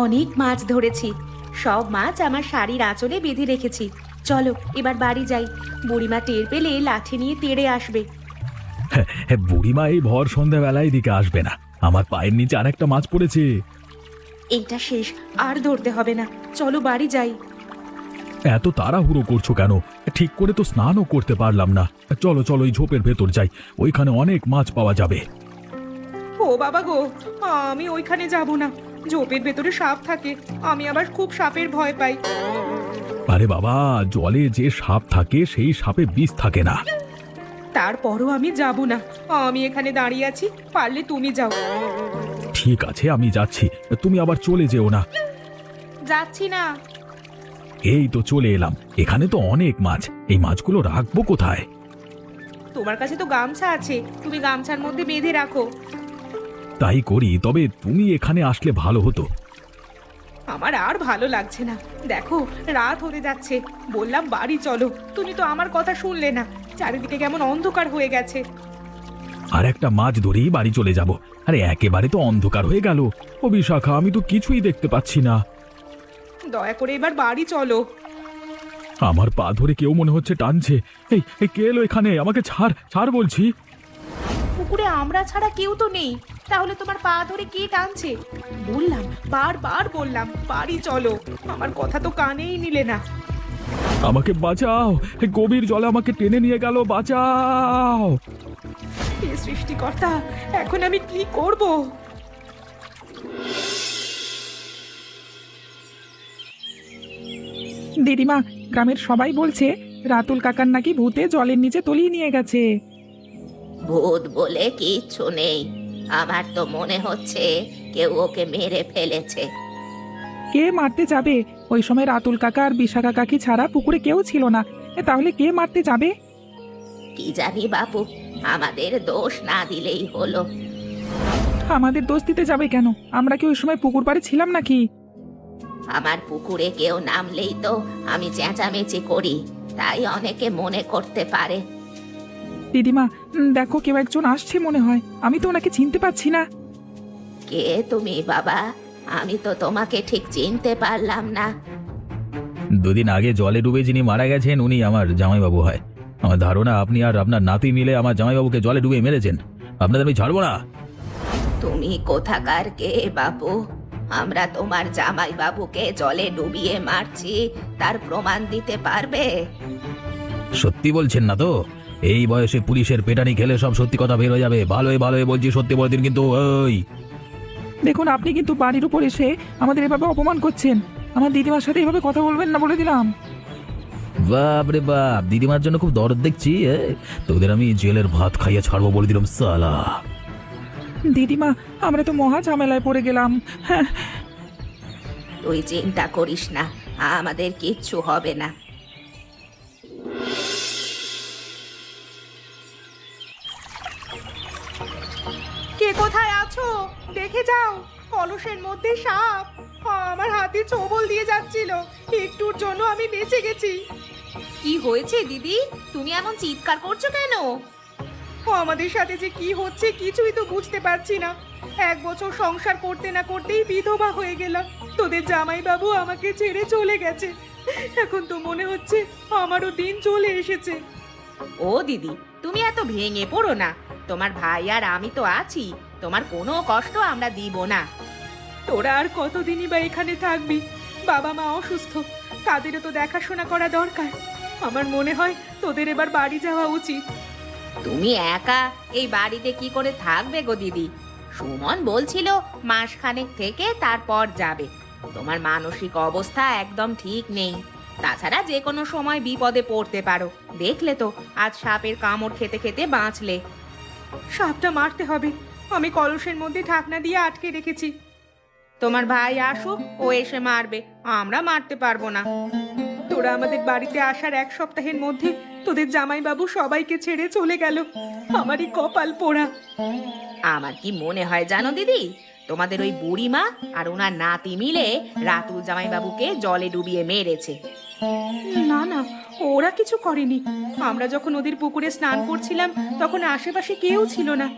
অনেক মাছ ধরেছি। সব মাছ আমার শাড়ির আঁচলে বেঁধে রেখেছি। চলো এবার বাড়ি যাই। বুড়িমা টের পেলে লাঠি নিয়ে তেড়ে আসবে। হ্যাঁ, বুড়িমা এই ভর সন্ধ্যাবেলায় এদিকে আসবে না। আমার পায়ের নিচে আরেকটা মাছ পড়েছে। এইটা শেষ, আর ধরতে হবে না। চলো বাড়ি যাই। এত তাড়াহুড়ো করছো কেন? ঠিক করে তো স্নানও করতে পারলাম না। চলো চলো, এই ঝোপের ভেতর যাই, ওইখানে অনেক মাছ পাওয়া যাবে। ও বাবা গো, আমি ওইখানে যাব না। ঝোপের ভেতরে সাপ থাকে, আমি আবার খুব সাপের ভয় পাই। আরে বাবা, জলে যে সাপ থাকে সেই সাপে বিষ থাকে না। তারপরও আমি যাব না। আমি এখানে দাঁড়িয়ে আছি, পারলে তুমি যাও। ঠিক আছে, আমি যাচ্ছি, তুমি আবার চলে যেও না। যাচ্ছি না। এই তো চলে এলাম। এখানে তো অনেক মাছ, এই মাছগুলো রাখবো কোথায়? তোমার কাছে তো গামছা আছে, তুমি গামছার মধ্যে বেঁধে রাখো। তাই করি, তবে তুমি এখানে আসলে ভালো হতো। আমার আর ভালো লাগছে না। দেখো রাত হতে যাচ্ছে, বললাম বাড়ি চলো, তুমি তো আমার কথা শুনলে না। চারিদিকে কেমন অন্ধকার হয়ে গেছে। আর একটা মাছ ধরেই বাড়ি চলে যাব। আরে একেবারে তো অন্ধকার হয়ে গেল। ও বিশাখা, আমি তো কিছুই দেখতে পাচ্ছি না। দয়া করে এবার বাড়ি চলো। আমার পা ধরে কেউ মনে হচ্ছে টানছে। এই এই, কে এলো এখানে? আমাকে ছাড় ছাড় বলছি। পুকুরে আমরা ছাড়া কেউ তো নেই, তাহলে তোমার পা ধরে কে টানছে? বললাম, বারবার বললাম বাড়ি চলো, আমার কথা তো কানেই নিলে না। আমাকে বাঁচাও, এই গভীর জলে আমাকে টেনে নিয়ে গেল, বাঁচাও। হে সৃষ্টিকর্তা, এখন আমি কি করব? দিদিমা, গ্রামের সবাই বলছে রাতুল কাকার নাকি ভূতে জলের নিচে তলিয়ে নিয়ে গেছে। ভূত বলে কিচ্ছু নেই। আমার তো মনে হচ্ছে কেউ ওকে মেরে ফেলেছে। কে মারতে যাবে? ওই সময় রাতুল কাকা আর বিশাখা কাকি ছাড়া পুকুরে কেউ ছিল না। তাহলে কে মারতে যাবে? কি জানি বাবু, আমাদের দোষ না দিলেই হলো। আমাদের দোষ দিতে যাবে কেন? আমরা কি ওই সময় পুকুর পাড়ে ছিলাম নাকি? আমার পুকুরে কেউ নামলেই তো আমি চেঁচামেচি করি, তাই অনেকে মনে করতে পারে। দিদিমা, দেখো কেউ একজন আসছে মনে হয়। আমি তো ওনাকে চিনতে পারছি না। কে তুমি বাবা? আমি তো তোমাকে ঠিক চিনতে পারলাম না। দুদিন আগে জলে ডুবে যিনি মারা গেছেন উনি আমার জামাইবাবু হয়। আমার ধারণা আপনি আর আপনার নাতি মিলে আমার জামাইবাবুকে জলে ডুবে মেরেছেন। আপনাদের আমি ছাড়বো না। তুমি কোথাকার কে বাবু? আমরা তোমার জামাই বাবুকে জলে ডুবিয়ে মারছি, তার প্রমাণ দিতে পারবে? সত্যি বলছেন না তো? এই বয়সে পুলিশের পেটানি খেলে সব সত্যি কথা বের হয়ে যাবে। ভালোই ভালোই বলছি, সত্যি বলে দিন কিন্তু। ওই দেখুন, আপনি কিন্তু বাড়ির উপর এসে আমাদের এভাবে অপমান করছেন। আমার দিদিমার সাথে এভাবে কথা বলবেন না, বলে দিলাম। বাপ রে বাপ, দিদিমার জন্য খুব দরদ দেখছি। তোদের আমি জেলের ভাত খাইয়ে ছাড়বো বলে দিলাম সালা। দিদিমা, আমরা তো মহা ঝামেলায় পড়ে গেলাম। হ্যাঁ, তুই চিন্তা করিস না, আমাদের কিচ্ছু হবে না। কে কোথায় আছো? দেখে যাও, কলসের মধ্যে সাপ। আমার হাতে ছোবল দিয়ে যাচ্ছিল, একটুর জন্য আমি বেঁচে গেছি। কি হয়েছে দিদি, তুমি এমন চিৎকার করছো কেন? আমাদের সাথে যে কি হচ্ছে কিছুই তো বুঝতে পারছি না। 1 বছর সংসার করতে না করতেই বিধবা হয়ে গেলাম। তোদের জামাইবাবু আমাকে ছেড়ে চলে গেছে। এখন তো মনে হচ্ছে আমারও দিন চলে এসেছে। ও দিদি, তুমি এত ভেঙে পড়ো না। তোমার ভাই আর আমি তো আছি, তোমার কোনো কষ্ট আমরা দিব না। তোরা আর কতদিনই বা এখানে থাকবি? বাবা মা অসুস্থ, তাদেরও তো দেখাশোনা করা দরকার। আমার মনে হয় তোদের এবার বাড়ি যাওয়া উচিত। তুমি একা এই বাড়িতে কি করে থাকবে গো দিদি? সুমন বলছিল মাসখানেক থেকে তারপর যাবে। তোমার মানসিক অবস্থা একদম ঠিক নেই। তাছাড়া যে কোনো সময় বিপদে পড়তে পারো। দেখলে তো আজ সাপের কামড় খেতে খেতে বাঁচলে। সাপটা মারতে হবে, আমি কলসের মধ্যে ঢাকনা দিয়ে আটকে রেখেছি। তোমার ভাই আসুক, ও এসে মারবে, আমরা মারতে পারবো না। তোরা আমাদের বাড়িতে আসার 1 সপ্তাহের মধ্যে তোদের জামাইবাবু সবাইকে ছেড়ে চলে গেল। আমারই কপাল পোড়া। আমার কি মনে হয় জানো দিদি, তোমাদের ওই বুড়িমা আর ওনার নাতি মিলে রাতুল জামাইবাবুকে জলে ডুবিয়ে মেরেছে। না না, ওরা কিছু করেনি। আমরা যখন ওদের পুকুরে স্নান করছিলাম তখন আশেপাশে কেউ ছিল না।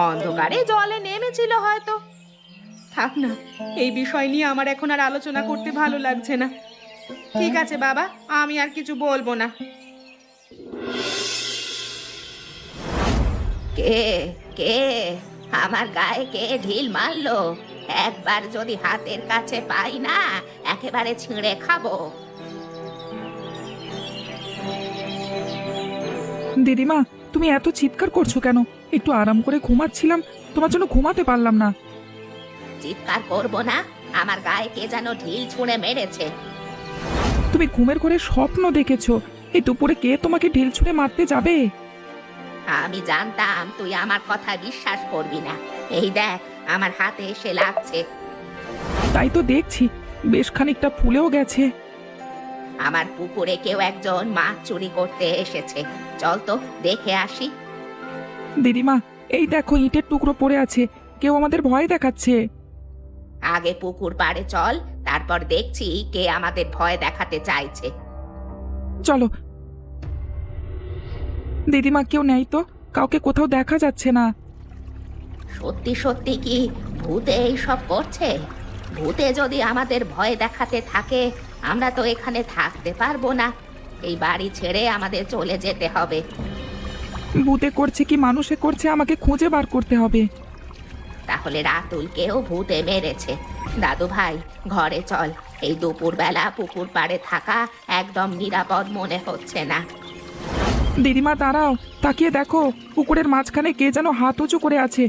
অন্ধকারে জলে নেমেছিল হয়তো। থাক না, এই বিষয় নিয়ে আমার এখন আর আলোচনা করতে ভালো লাগছে না। ঠিক আছে বাবা, আমি আর কিছু বলবো না। কে কে আমার গায়ে কে ঢিল মারলো? একবার যদি হাতের কাছে পাই না, একেবারে ছিঁড়ে খাবো। দিদিমা, তুমি এত চিৎকার করছো কেন? একটু আরাম করে ঘুমাচ্ছিলাম, তোমার জন্য ঘুমাতে পারলাম না। চিৎকার করবো না? আমার গায়ে কে যেন ঢিল ছুঁড়ে মেরেছে। তুমি ঘুমের ঘরে স্বপ্ন দেখেছো? এই দুপুরে কে তোমাকে ঢিল ছুঁড়ে মারতে যাবে? আমি জানতাম তুই আমার কথা বিশ্বাস করবি না। এই দেখ, আমার হাতে এসে লাগছে। তাই তো দেখছি, বেশ খানিকটা ফুলেও গেছে। আমার পুকুরে কেউ একজন মাছ চুরি করতে এসেছে। চল তো দেখে আসি। দিদিমা, এই দেখো ইটের টুকরো পড়ে আছে, কেউ আমাদের ভয় দেখাচ্ছে। আগে পুকুর পাড়ে চল, তারপর দেখছি কে আমাদের ভয় দেখাতে চাইছে। চলো। দিদিমা, কেউ নেই তো, কাউকে কোথাও দেখা যাচ্ছে না। সত্যি সত্যি কি ভূতে এইসব করছে? ভূতে যদি আমাদের ভয় দেখাতে থাকে, আমরা তো এখানে থাকতে পারবো না। এই বাড়ি ছেড়ে আমাদের চলে যেতে হবে। ভূতে করছে কি মানুষে করছে, আমাকে খুঁজে বার করতে হবে। তাহলে রাতুলকেও ভূতে মেরেছে। দাদু ভাই, ঘরে চল। এই দুপুরবেলা পুকুর পাড়ে থাকা একদম নিরাপদ মনে হচ্ছে না। দিদিমা দাঁড়াও, তাকিয়ে দেখো, পুকুরের মাঝখানে কে যেন হাত উঁচু করে আছে।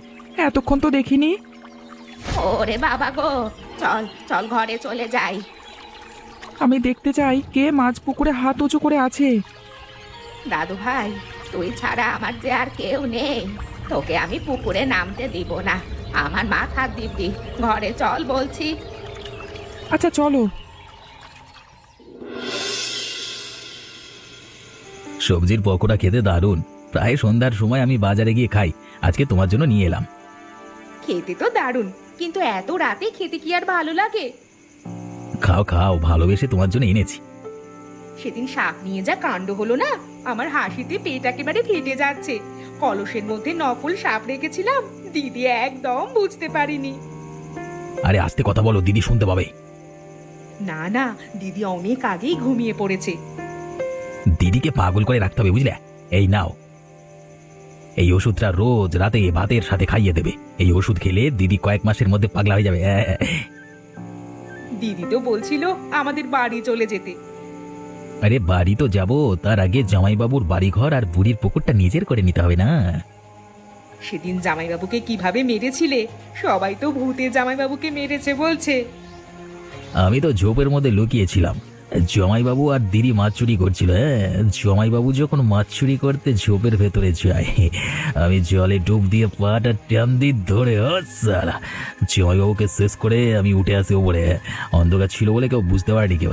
এতক্ষণ তো দেখিনি। ওরে বাবা গো, চল চল ঘরে চলে যাই। আমি দেখতে চাই কে মাঝ পুকুরে হাত উঁচু করে আছে। দাদু ভাই, তুই ছাড়া আমার যে আর কেউ নেই। তোকে আমি পুকুরে নামতে দিব না। আমার মাথা দিব্যি, ঘরে চল বলছি। আচ্ছা চলো। সবজির পকোড়া খেতে দারুণ। প্রায় সন্ধ্যার সময় আমি বাজারে গিয়ে খাই, আজকে তোমার জন্য নিয়ে এলাম। খেতে তো দারুণ, কিন্তু এত রাতে খেতে কি আর ভালো লাগে? খাও খাও, ভালোবেসে তোমার জন্য এনেছি। সেদিন শাক নিয়ে যা কাণ্ড হলো না, আমার হাসিতে পেট একেবারে ফেটে যাচ্ছে। কলসের মধ্যে নকল সাপ রেখেছিলাম, দিদি একদম বুঝতে পারিনি। আরে আস্তে কথা বলো, দিদি শুনতে পাবে। না না, দিদি অনেক আগেই ঘুমিয়ে পড়েছে। দিদিকে পাগল করে রাখতে হবে, বুঝলে? এই নাও, এই ওষুধটা রোজ রাতে ভাতের সাথে খাইয়ে দেবে। এই ওষুধ খেলে দিদি কয়েক মাসের মধ্যে পাগলা হয়ে যাবে। দিদি তো বলছিল আমাদের বাড়ি চলে যেতে। আরে বাড়ি তো যাব, তার আগে জামাইবাবুর বাড়িঘর আর বুড়ির পুকুরটা নিজের করে নিতে হবে না? সেদিন জামাইবাবুকে কিভাবে মেরেছিলে? সবাই তো ভূতে জামাইবাবুকে মেরেছে বলছে। আমি তো ঝোপের মধ্যে লুকিয়েছিলাম, জামাইবাবু আর দিদি মাছ চুরি করছিল। জামাইবাবু যখন মাছ চুরি করতে ঝোপের ভেতরে যায়, আমি জলে ডুব দিয়ে পাটা টান দিয়ে ধরে সালা জামাইবাবুকে শেষ করে আমি উঠে আসি ওপরে। অন্ধকার ছিল বলে কেউ বুঝতে পারেনি কেউ।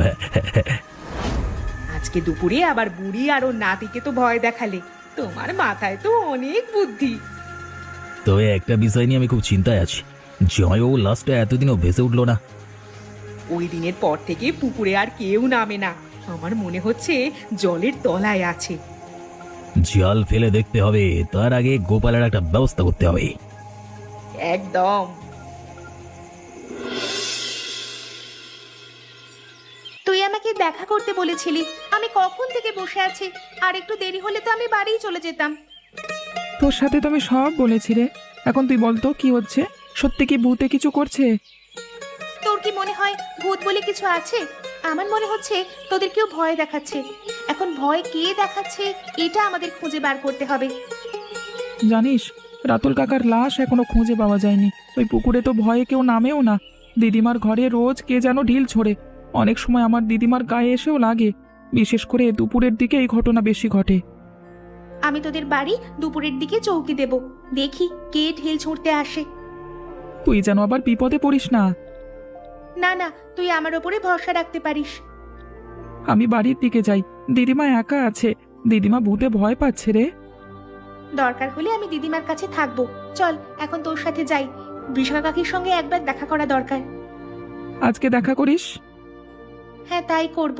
আজকে দুপুরে আবার বুড়ি আর ওর নাতিকে তো ভয় দেখালে। তোমার মাথায় তো অনেক বুদ্ধি। তবে একটা বিষয় নিয়ে আমি খুব চিন্তায় আছি, জামাইবাবু লাস্টে এতদিনও ভেসে উঠলো না। ওই দিনের পর থেকে পুকুরে আর কেউ নামে না। আমার মনে হচ্ছে জলের তলায় আছে। জাল ফেলে দেখতে হবে, তার আগে গোপালের একটা ব্যবস্থা করতে হবে। একদম। তুই আমাকে দেখা করতে বলেছিলি, আমি কখন থেকে বসে আছি। আর একটু দেরি হলে তো আমি বাড়িই চলে যেতাম। তোর সাথে তো আমি সব বলেছি রে, এখন তুই বলতো কি হচ্ছে? সত্যি কি ভূতে কিছু করছে? তোর কি মনে হয় ভূত বলে কিছু আছে? আমার মনে হচ্ছে তোদের কেউ ভয় দেখাচ্ছে। এখন ভয় কে দেখাচ্ছে এটা আমাদের খুঁজে বার করতে হবে। জানিস, রাতুল কাকার লাশ এখনো খুঁজে পাওয়া যায়নি। ওই পুকুরে তো ভয়ে কেউ নামেও না। দিদিমার ঘরে রোজ কে যেন ঢিল ছোড়ে। অনেক সময় আমার দিদিমার গায়ে এসেও লাগে। বিশেষ করে দুপুরের দিকে এই ঘটনা বেশি ঘটে। আমি তোদের বাড়ি দুপুরের দিকে চৌকি দেব, দেখি কে ঢিল ছুঁড়তে আসে। তুই যেন আবার বিপদে পড়িস না। না না, তুই আমার ওপরে ভরসা রাখতে পারিস। আমি বাড়ির দিকে যাই, দিদিমা একা আছে। দিদিমা ভূতে ভয় পাচ্ছে রে। দরকার হলে আমি দিদিমার কাছে থাকবো। চল এখন তোর সাথে যাই, বিশাখা কাকির সঙ্গে একবার দেখা করা দরকার। আজকে দেখা করিস? হ্যাঁ, তাই করব।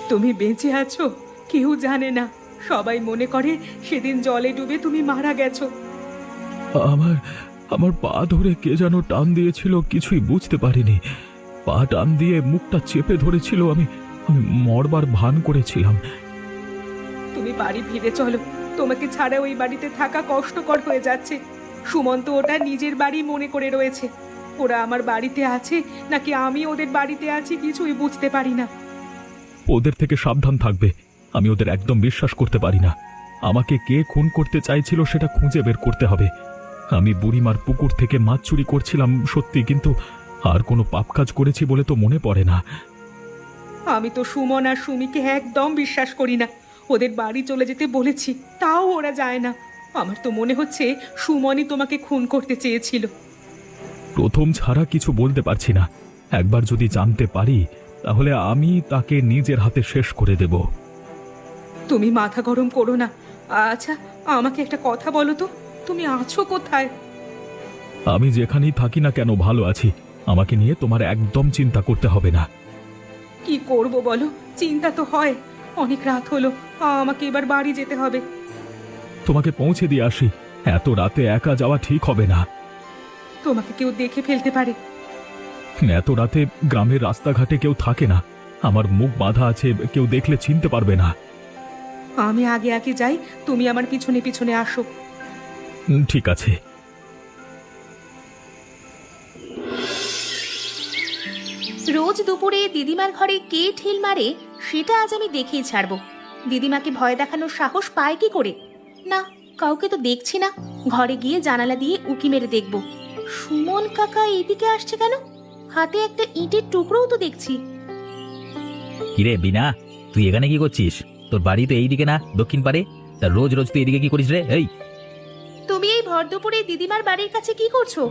তুমি বেঁচে আছো, কেউ জানে না। সবাই মনে করে সেদিন জলে ডুবে তুমি মারা গেছো। আমার আমার পা ধরে কে যেন টান দিয়েছিল, কিছুই বুঝতে পারিনি। পা টান দিয়ে মুখটা চেপে ধরেছিল, আমি আমি মরবার ভান করেছিলাম। তুমি বাড়ি ফিরে চলো, তোমাকে ছাড়া ওই বাড়িতে থাকা কষ্টকর হয়ে যাচ্ছে। সুমন্ত ওটা নিজের বাড়ি মনে করে রয়েছে। ওরা আমার বাড়িতে আছে নাকি আমি ওদের বাড়িতে আছি কিছুই বুঝতে পারি না। ওদের থেকে সাবধান থাকবে। আমি ওদের একদম বিশ্বাস করতে পারি না। আমাকে কে খুন করতে চাইছিল সেটা খুঁজে বের করতে হবে। আমি বুড়িমার পুকুর থেকে মাছ চুরি করছিলাম সত্যি, কিন্তু আর কোনো পাপ কাজ করেছি বলে তো মনে পড়ে না। আমি তো সুমন আর সুমিকে একদম বিশ্বাস করি না। ওদের বাড়ি চলে যেতে বলেছি, তাও ওরা যায় না। আমার তো মনে হচ্ছে সুমনই তোমাকে খুন করতে চেয়েছিল। প্রথম ছাড়া কিছু বলতে পারছি না। একবার যদি জানতে পারি তাহলে আমি তাকে নিজের হাতে শেষ করে দেব। তুমি মাথা গরম করো না। আচ্ছা, আমাকে একটা কথা বলো তো, তুমি আছো কোথায়? আমি যেখানেই থাকি না কেন ভালো আছি। আমাকে নিয়ে তোমার একদম চিন্তা করতে হবে না। কি করব বলো, চিন্তা তো হয়। অনেক রাত হলো, আমাকে এবার বাড়ি যেতে হবে। তোমাকে পৌঁছে দিয়ে আসি। এত রাতে একা যাওয়া ঠিক হবে না। তোমাকে কেউ দেখে ফেলতে পারে। এত রাতে গ্রামের রাস্তাঘাটে কেউ থাকে না। আমার মুখ বাঁধা আছে, কেউ দেখলে চিনতে পারবে না। আমি আগে আগে যাই, তুমি আমার পিছনে পিছনে আসো। ঠিক আছে। রোজ দুপুরে দিদিমার ঘরে কে ঢিল মারে সেটা আজ আমি দেখেই ছাড়বো। দিদিমাকে ভয় দেখানোর সাহস পায় কি করে? না, কাউকে তো দেখছি না। ঘরে গিয়ে জানালা দিয়ে উকি মেরে দেখব। সুমন কাকা এইদিকে আসছে কেন? হাতে একটা ইটের টুকরোও তো দেখছি। কিরে বিনা, তুই এখানে কি করছিস? তোর বাড়ি তো এইদিকে না, দক্ষিণ পারে। তা রোজ রোজ তুই এদিকে কি করিস রে? এই, তুমি এই ভর দুপুরে দিদিমার বাড়ির কাছে কি করছো?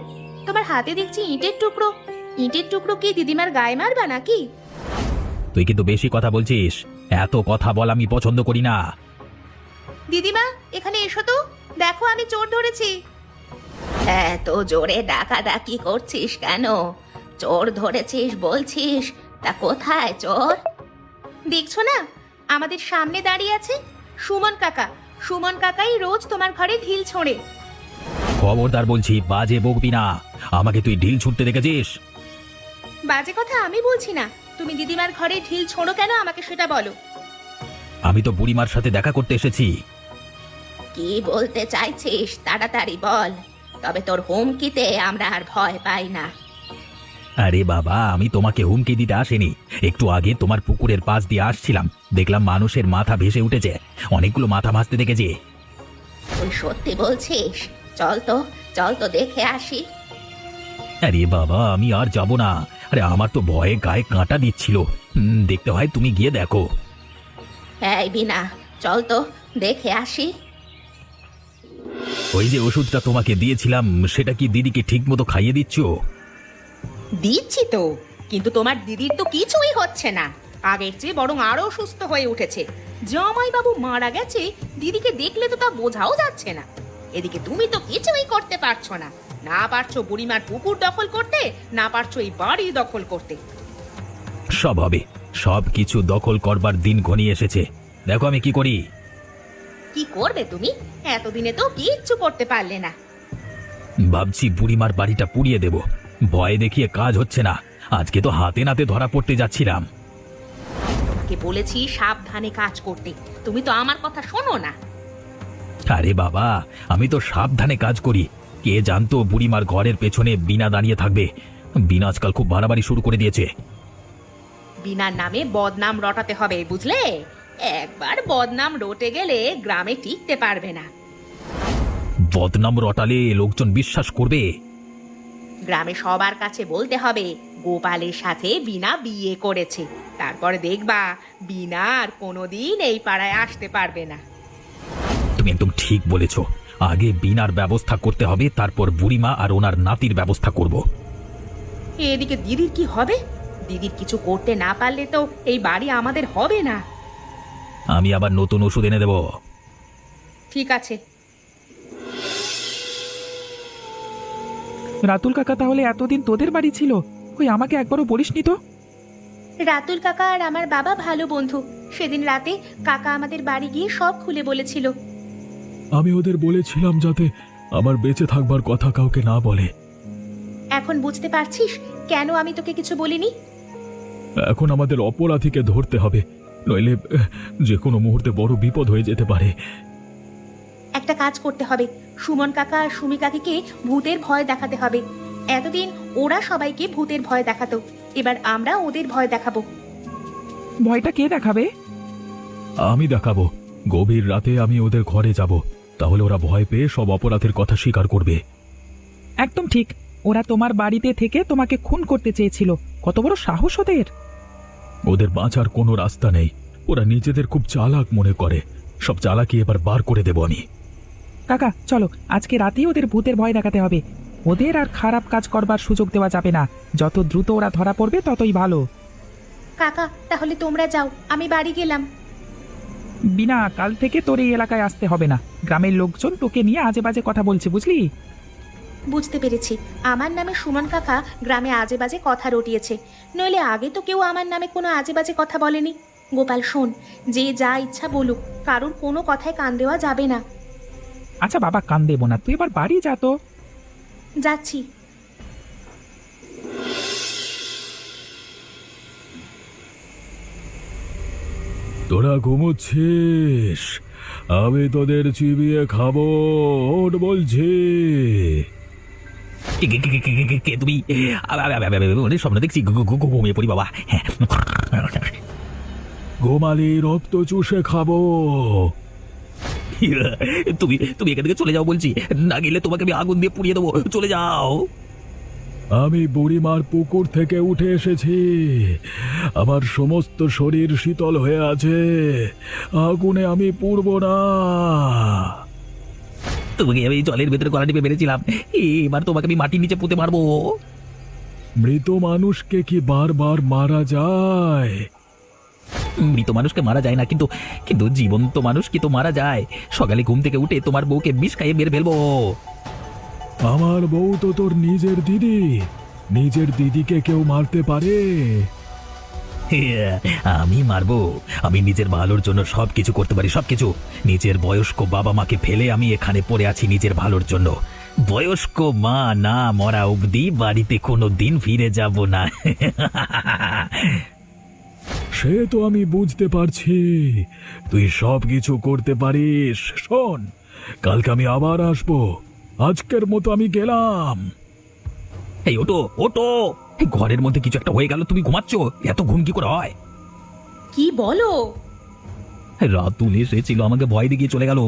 তোমার হাতে দেখছি ইটের টুকরো। ইটের টুকরো কি দিদিমার গায়ে মারবা নাকি? তুই কিন্তু বেশি কথা বলছিস। এত কথা বল আমি পছন্দ করি না। দিদিমা, এখানে এসো তো, দেখো আমি চোর ধরেছি। এত জোরে ডাকাডাকি করছিস কেন? চোর ধরেছিস বলছিস, তা কোথায় চোর? দেখছো না, আমাদের সামনে দাঁড়িয়ে আছে সুমন কাকা। সুমন কাকাই রোজ তোমার ঘরে ঢিল ছোঁড়ে। খবরদার বলছি, বাজে বকবি না। আমাকে তুই ঢিল ছুটতে দেখেছিস? বাজে কথা আমি বলছি না। তুমি দিদিমার ঘরে ঢিল ছোঁড়ো কেন আমাকে সেটা বলো। আমি তো বুড়িমার সাথে দেখা করতে এসেছি। কি বলতে চাইছিস তাড়াতাড়ি বল, তবে তোর হুমকিতে আমরা আর ভয় পাই না। আরে বাবা, আমি তোমাকে হুমকি দিতে আসিনি। একটু আগে তোমার পুকুরের পাশ দিয়ে আসছিলাম, দেখলাম মানুষের মাথা ভেসে উঠেছে। অনেকগুলো মাথা ভাসতে দেখেছি। তুই সত্যি বলছিস? চল তো দেখে আসি। আরে বাবা, আমি আর যাব না। আরে আমার তো ভয়ে গায়ে কাঁটা দিচ্ছিল। দেখতে হয় তুমি গিয়ে দেখো। এই বিনা, চল তো দেখে আসি। ওই যে ওষুধটা তোমাকে দিয়েছিলাম, সেটা কি দিদিকে ঠিক মতো খাইয়ে দিচ্ছ? দিচ্ছি তো, কিন্তু তোমার দিদির তো কিছুই হচ্ছে না। আগের চেয়ে বরং আরো সুস্থ হয়ে উঠেছে। জামাইবাবু মারা গেছে, দিদিকে দেখলে তো তা বোঝাও যাচ্ছে না। এদিকে তুমি তো কিছুই করতে পারছো না। না পারছো বুড়িমার পুকুর দখল করতে, না পারছো এই বাড়ি দখল করতে। সব হবে, সব কিছু দখল করবার দিন ঘনিয়ে এসেছে। দেখো আমি কি করি। কি করবে তুমি? এতদিনে তো কিচ্ছু করতে পারলে না। ভাবছি বুড়িমার বাড়িটা পুড়িয়ে দেব। ভয় দেখিয়ে কাজ হচ্ছে না। আজকে তো হাতে নাতে ধরা পড়তে যাচ্ছিলাম। তোমাকে বলেছি সাবধানে কাজ করতে, তুমি তো আমার কথা শোনো না। আরে বাবা, আমি তো সাবধানে কাজ করি। কে জানতো বুড়িমার ঘরের পেছনে বিনা দাঁড়িয়ে থাকবে। বিনা আজকাল খুব বাড়াবাড়ি শুরু করে দিয়েছে। বিনার নামে বদনাম রটাতে হবে, বুঝলে? একবার বদনাম রটে গেলে গ্রামে টিকতে পারবে না। বদনাম রটালে লোকজন বিশ্বাস করবে। গ্রামে সবার কাছে বলতে হবে গোপালের সাথে বিনা বিয়ে করেছে। তারপরে দেখবা বিনা আর কোনোদিন এই পাড়ায় আসতে পারবে না। তুমি একদম ঠিক বলেছ। আগে বিনার ব্যবস্থা করতে হবে, তারপর বুড়িমা আর ওনার নাতির ব্যবস্থা করব। এদিকে দিদির কি হবে? দিদির কিছু করতে না পারলে তো এই বাড়ি আমাদের হবে না। আমি আবার নতুন ওষুধ এনে দেব। ঠিক আছে। রাতুল কাকা তাহলে এতদিন তোদের বাড়ি ছিল? ওই আমাকে একবারও বলিসনি তো। রাতুল কাকা আর আমার বাবা ভালো বন্ধু। সেদিন রাতে কাকা আমাদের বাড়ি গিয়ে সব খুলে বলেছিল। আমি ওদের বলেছিলাম যাতে আমার বেঁচে থাকবার কথা কাউকে না বলে। এখন বুঝতে পারছিস কেন আমি তোকে কিছু বলিনি? এখন আমাদের অপরাধীকে ধরতে হবে, নইলে যে কোনো মুহূর্তে বড় বিপদ হয়ে যেতে পারে। একটা কাজ করতে হবে, সুমন কাকা আর সুমি কাকিকে ভূতের ভয় দেখাতে হবে। এতদিন ওরা সবাইকে ভূতের ভয় দেখাতো, এবার আমরা ওদের ভয় দেখাবো। ভয়টা কে দেখাবে? আমি দেখাবো। গভীর রাতে আমি ওদের ঘরে যাব, তাহলে ওরা ভয় পেয়ে সব অপরাধের কথা স্বীকার করবে। একদম ঠিক। ওরা তোমার বাড়িতে থেকে তোমাকে খুন করতে চেয়েছিল। কত বড় সাহস ওদের! ওদের বাঁচার কোনো রাস্তা নেই। ওরা নিজেদের খুব চালাক মনে করে। সব চালাকি এবার বার করে দেব আমি। কাকা চলো, আজকে রাতেই ওদের ভূতের ভয় দেখাতে হবে। ওদের আর খারাপ কাজ করবার সুযোগ দেওয়া যাবে না। যত দ্রুত ওরা ধরা পড়বে ততই ভালো। কাকা তাহলে তোমরা যাও, আমি বাড়ি গেলাম। বিনা, কাল থেকে তোর এই এলাকায় আসতে হবে না। গ্রামের লোকজন তোকে নিয়ে আজে বাজে কথা বলছে, বুঝলি? বুঝতে পেরেছি, আমার নামে সুমন কাকা গ্রামে আজে বাজে কথা রটিয়েছে, নইলে আগে তো কেউ আমার নামে কোনো আজে বাজে কথা বলেনি। গোপাল শোন, যে যা ইচ্ছা বলুক, কারোর কোনো কথায় কান দেওয়া যাবে না। আচ্ছা বাবা, কান দেবো না, তুই এবার বাড়ি যা তো। যাচ্ছি। তোরা ঘুমোচ্ছিস? আমি তোদের চিবিয়ে খাবো, ওঠ বলছি। কে তুমি? স্বপ্ন দেখছি, ঘুমিয়ে পড়ি বাবা। ঘুমালি রক্ত চুষে খাবো। তুমি তুমি এখান থেকে চলে যাও বলছি, না গেলে তোমাকে আমি আগুন দিয়ে পুড়িয়ে দেবো। চলে যাও। আমি বুড়িমার পুকুর থেকে উঠে এসেছি। আমার সমস্ত শরীর শীতল হয়ে আছে। আগুনে আমি পুড়ব না। তোমাকে আমি জলের ভেতরে গলা টিপে মেরেছিলাম, এবার তোমাকে আমি মাটির নিচে পুঁতে মারবো। মৃত মানুষকে কি বারবার মারা যায়? মৃত মানুষকে মারা যায় না, কিন্তু কিন্তু জীবন্ত মানুষ কি তো মারা যায়? সকালে ঘুম থেকে উঠে তোমার বউকে বিষ খাইয়ে মেরে ফেলবো। আমার বউ তো তোর নিজের দিদি। নিজের দিদিকে কেউ মারতে পারে? আমি মারবো? আমি নিজের ভালোর জন্য সবকিছু করতে পারি, সবকিছু। নিজের বয়স্ক বাবা মাকে ফেলে আমি এখানে পড়ে আছি নিজের ভালোর জন্য। বয়স্ক মা না মরা অবধি বাড়িতে কোনো দিন ফিরে যাব না। সে তো আমি বুঝতে পারছি, তুই সব কিছু করতে পারিস। শোন, কালকে আমি আবার আসবো। আজকের মতো আমি গেলাম। এই ওটো ওটো, এই ঘরের মধ্যে কিছু একটা হয়ে গেল, তুমি ঘুমাচ্ছ? এত ঘুম কি করে হয়? কি বলো? রাতুল এসেছিল, আমাকে ভয় দেখিয়ে চলে গেল।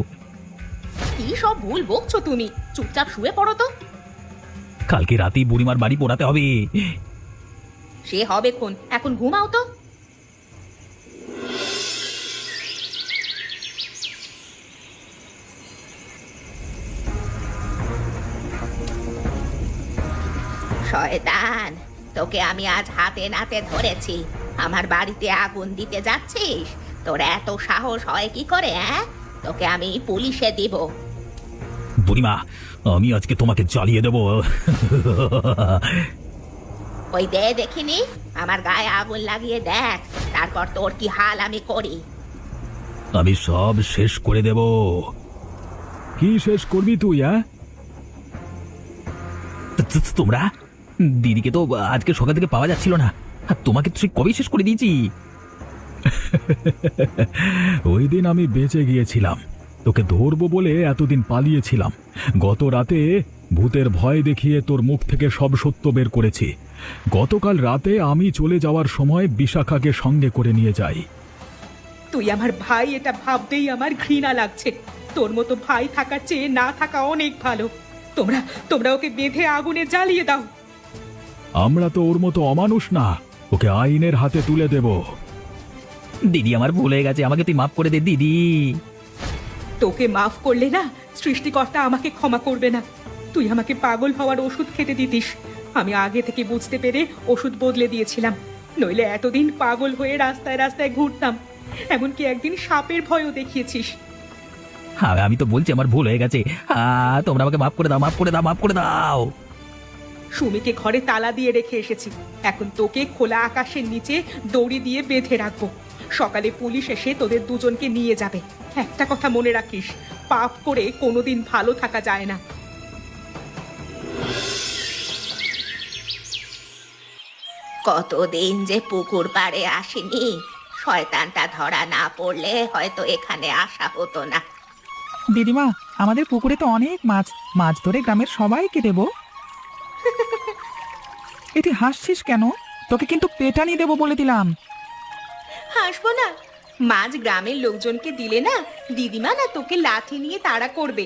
কি সব ভুল বকছো তুমি? চুপচাপ শুয়ে পড়ো তো। কালকে রাতেই বুড়িমার বাড়ি পোড়াতে হবে। সে হবে খুন, এখন ঘুমাও তো। শয়তান, তোকে আমি আজ হাতে নাতে ধরেছি। আমার বাড়িতে আগুন দিতে যাচ্ছিস? তোর এত সাহস হয় কি করে? তোকে আমি পুলিশে দিব। বুড়িমা, আমি আজকে তোমাকে জ্বালিয়ে দেবো। ওই দে দেখিনি, আমার গায়ে আগুন লাগিয়ে দেখ, তারপর তোর কি হাল আমি করি। আমি সব শেষ করে দেব। কি শেষ করবি তুই? তোমরা দিদিকে তো আজকে সকাল থেকে পাওয়া যাচ্ছিল না, আর তোমাকে তো কবে শেষ করে দিয়েছি। ওই দিন আমি বেঁচে গিয়েছিলাম, তোকে ধরবো বলে এতদিন পালিয়েছিলাম। গত রাতে ভূতের ভয় দেখিয়ে তোর মুখ থেকে সব সত্য বের করেছি। গতকাল রাতে আমি চলে যাওয়ার সময় বিশাখাকে সঙ্গে করে নিয়ে যাই। তুই আমার ভাই, এটা ভাবতেই আমার ঘৃণা লাগছে। তোর মতো ভাই থাকার চেয়ে না থাকা অনেক ভালো। তোমরা তোমরা ওকে বেঁধে আগুনে জ্বালিয়ে দাও। আমরা তো ওর মতো অমানুষ না, ওকে আইনের হাতে তুলে দেব। দিদি আমার ভুল হয়ে গেছে, আমাকে তুই মাফ করে দে দিদি। তোকে মাফ করলে না, সৃষ্টিকর্তা আমাকে ক্ষমা করবে না। তুই আমাকে পাগল হওয়ার ওষুধ খেতে দিতিস, আমি আগে থেকে বুঝতে পেরে ওষুধ বদলে দিয়েছিলাম। নইলে এতদিন পাগল হয়ে রাস্তায় রাস্তায় ঘুরতাম। এমনকি একদিন সাপের ভয়ও দেখিয়েছিস। হ্যাঁ, আমি তো বলছি আমার ভুল হয়ে গেছে। তোমরা আমাকে মাফ করে দাও, মাফ করে দাও, মাফ করে দাও। সুমিকে ঘরে তালা দিয়ে রেখে এসেছি, এখন তোকে খোলা আকাশের নিচে দড়ি দিয়ে বেঁধে রাখবো। সকালে পুলিশ এসে তোদের দুজনকে নিয়ে যাবে। একটা কথা মনে রাখিস, পাপ করে কোনোদিন ভালো থাকা যায় না। কতদিন যে পুকুর পাড়ে আসিনি, শয়তানটা ধরা না পড়লে হয়তো এখানে আসা হতো না। দিদিমা, আমাদের পুকুরে তো অনেক মাছ, মাছ ধরে গ্রামের সবাইকে দেবো। এটি হাসছিস কেন? তোকে কিন্তু পেটানি দেবো বলে দিলাম। হাসবো না? মাছ গ্রামের লোকজনকে দিলে না, দিদিমা না তোকে লাঠি নিয়ে তাড়া করবে।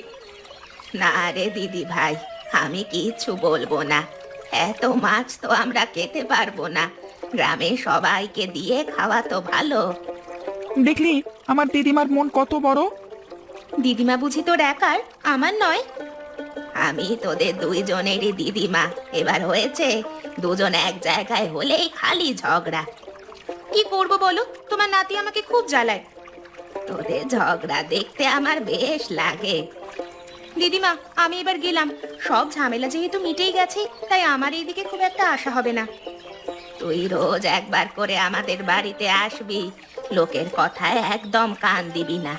না রে দিদি ভাই, আমি কিচ্ছু বলবো না। এত মাছ তো আমরা খেতে পারবো না, গ্রামে সবাইকে দিয়ে খাওয়া তো ভালো। দেখলি আমার দিদিমার মন কত বড়। দিদিমা বুঝি তোর একার, আমার নয়? আমি তোদের দুইজনেরই দিদিমা, এবার হয়েছে দুজন এক জায়গায় হলেই খালি ঝগড়া। কি করব বলো, তোমার নাতি আমাকে খুব জ্বালায়। তোদের ঝগড়া দেখতে আমার বেশ লাগে। দিদিমা, আমি এবার গেলাম। সব ঝামেলা যেহেতু মিটেই গেছে, তাই আমার এইদিকে খুব একটা আশা হবে না। তুই রোজ একবার করে আমাদের বাড়িতে আসবি, লোকের কথায় একদম কান দিবি না।